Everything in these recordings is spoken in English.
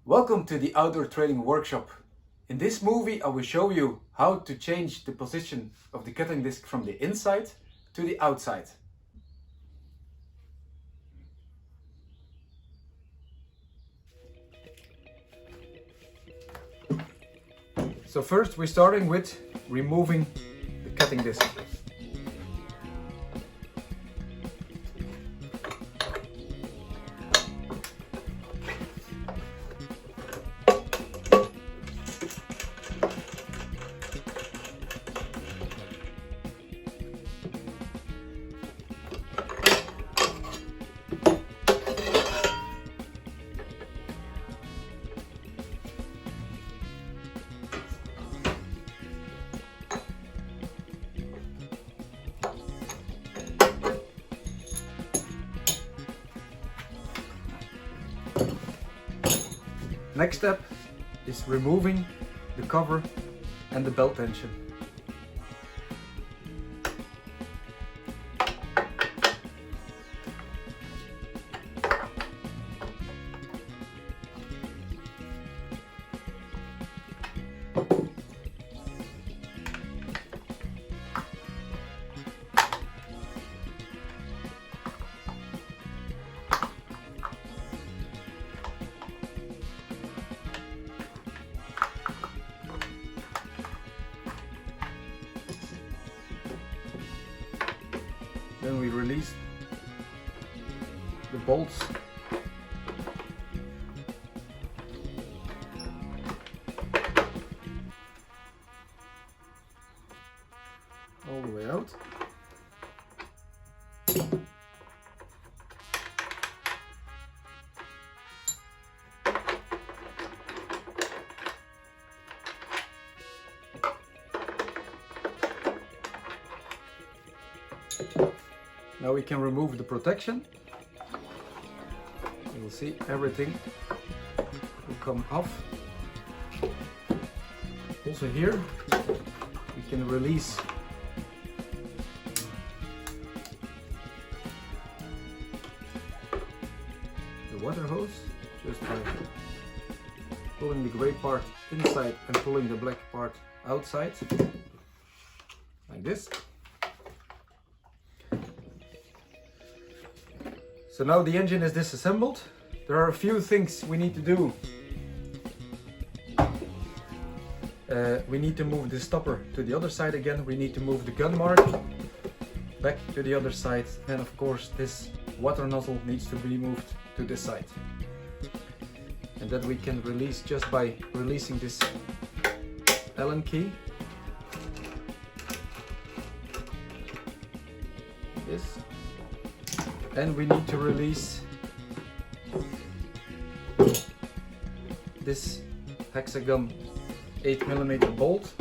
Welcome to the Outdoor Training Workshop. In this movie I will show you how to change the position of the cutting disc from the inside to the outside. So first we're starting with removing the cutting disc. Next step is removing the cover and the belt tension. Then we release the bolts. All the way out. Now we can remove the protection. You will see everything will come off. Also here we can release the water hose just by pulling the gray part inside and pulling the black part outside, like this. So now the engine is disassembled. There are a few things we need to do. We need to move the stopper to the other side again. We need to move the gun mark back to the other side. And of course this water nozzle needs to be moved to this side. And that we can release just by releasing this Allen key. This. And we need to release this hexagon 8mm bolt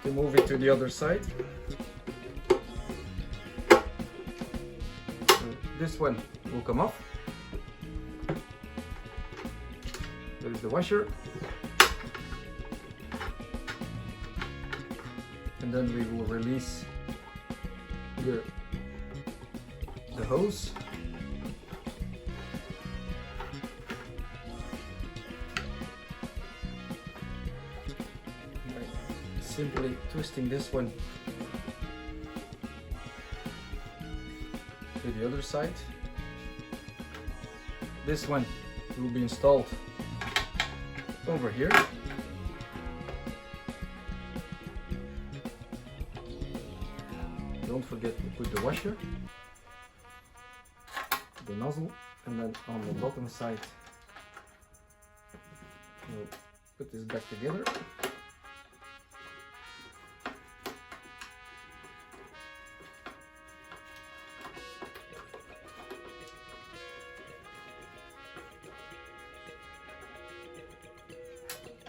to move it to the other side. So this one will come off. There is the washer. And then we will release the hose. By simply twisting this one to the other side. This one will be installed over here. Don't forget to put the washer, the nozzle, and then on the bottom side we'll put this back together.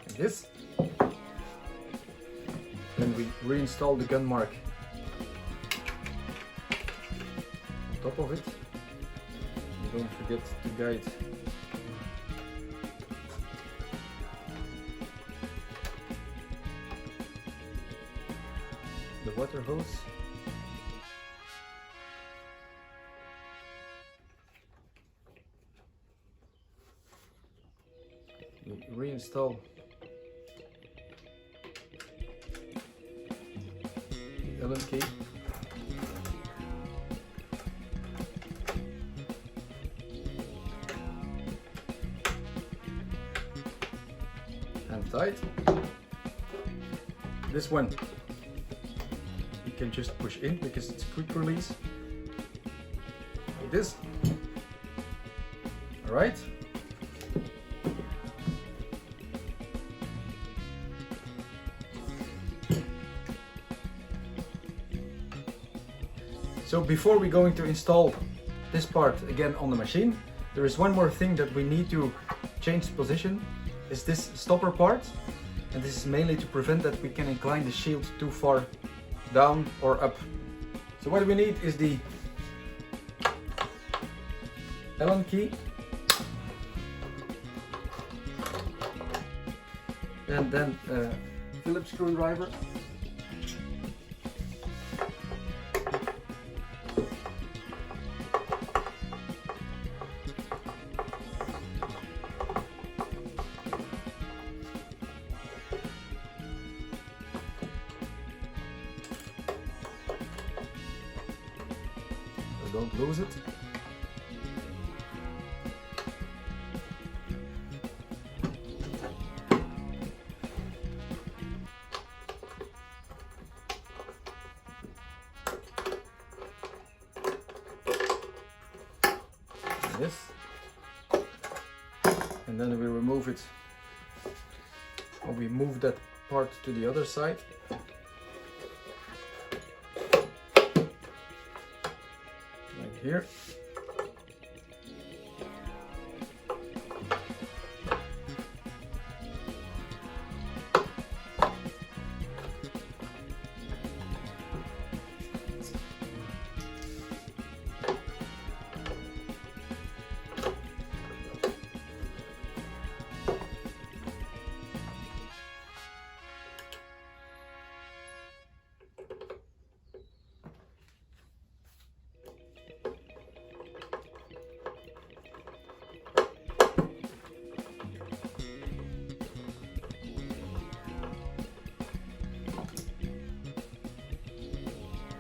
Like this. Then we reinstall the gun mark top of it. And don't forget to guide the water hose. reinstall the Allen key. And tight. This one you can just push in because it's quick release. Like this. Alright. So before we're going to install this part again on the machine, there is one more thing that we need to change position, is this stopper part. And this is mainly to prevent that we can incline the shield too far down or up. So what we need is the Allen key. And then a Phillips screwdriver. Don't lose it. This, and then we remove it, or we move that part to the other side. Like here.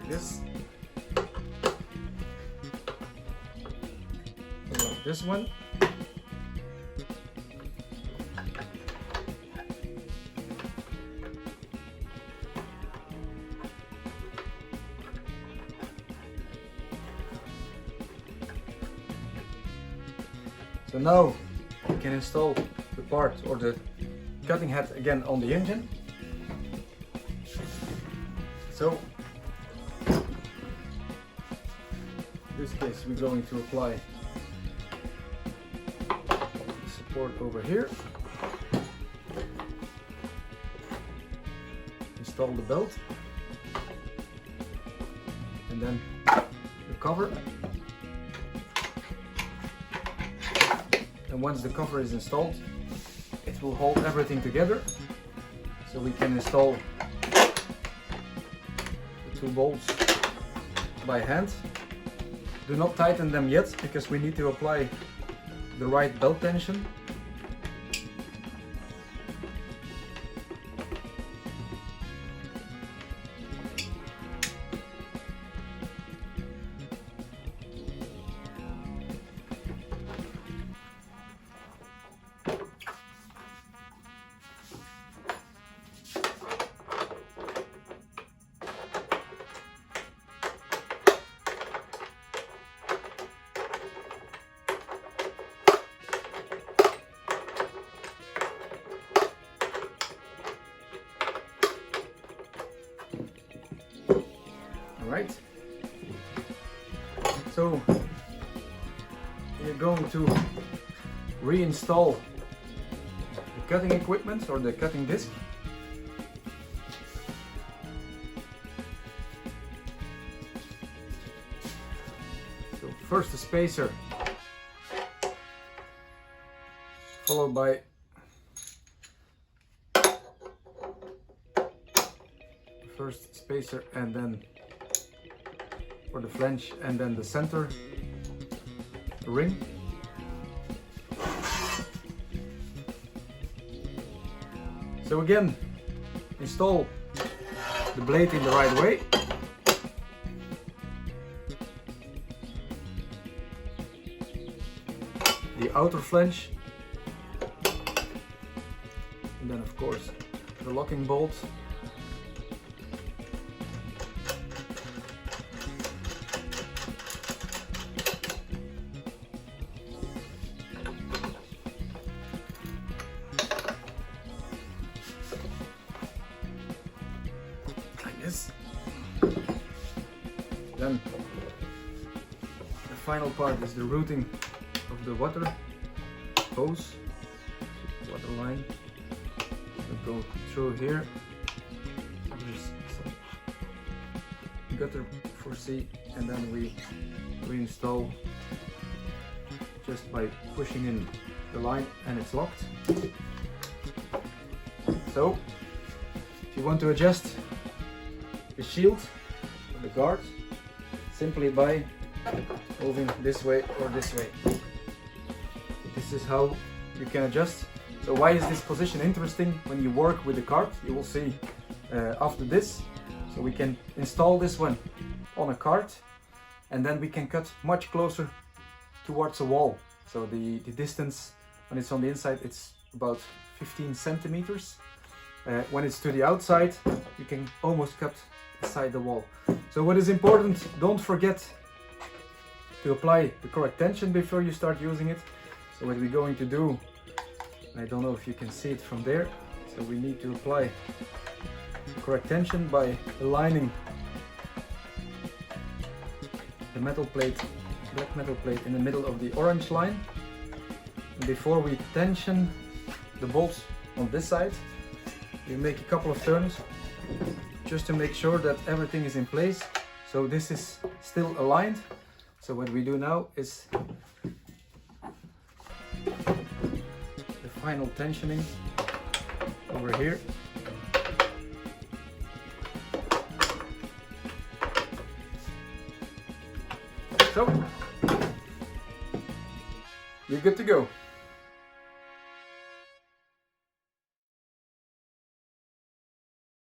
This, this one, so now we can install the part or the cutting head again on the engine. So in this case we're going to apply support over here, install the belt, and then the cover. And once the cover is installed, it will hold everything together, so we can install the two bolts by hand. Do not tighten them yet, because we need to apply the right belt tension. Right, so you're going to reinstall the cutting equipment or the cutting disc. So first the spacer, followed by the first spacer, and then for the flange, and then the center ring. So again, install the blade in the right way. The outer flange. And then of course the locking bolt. Like this. Then the final part is the routing of the water hose, water line. We'll go through here. There's some gutter for C, and then we install just by pushing in the line, and it's locked. So if you want to adjust the shield or the guard, simply by moving this way or this way. This is how you can adjust. So why is this position interesting when you work with the cart? You will see after this. So we can install this one on a cart, and then we can cut much closer towards a wall. So the distance when it's on the inside, it's about 15 centimeters. When it's to the outside, you can almost cut inside the wall. So what is important, don't forget to apply the correct tension before you start using it. So what we're going to do, I don't know if you can see it from there, so we need to apply the correct tension by aligning the metal plate, black metal plate, in the middle of the orange line. And before we tension the bolts on this side, we make a couple of turns just to make sure that everything is in place. So this is still aligned. So what we do now is the final tensioning over here. So you're good to go.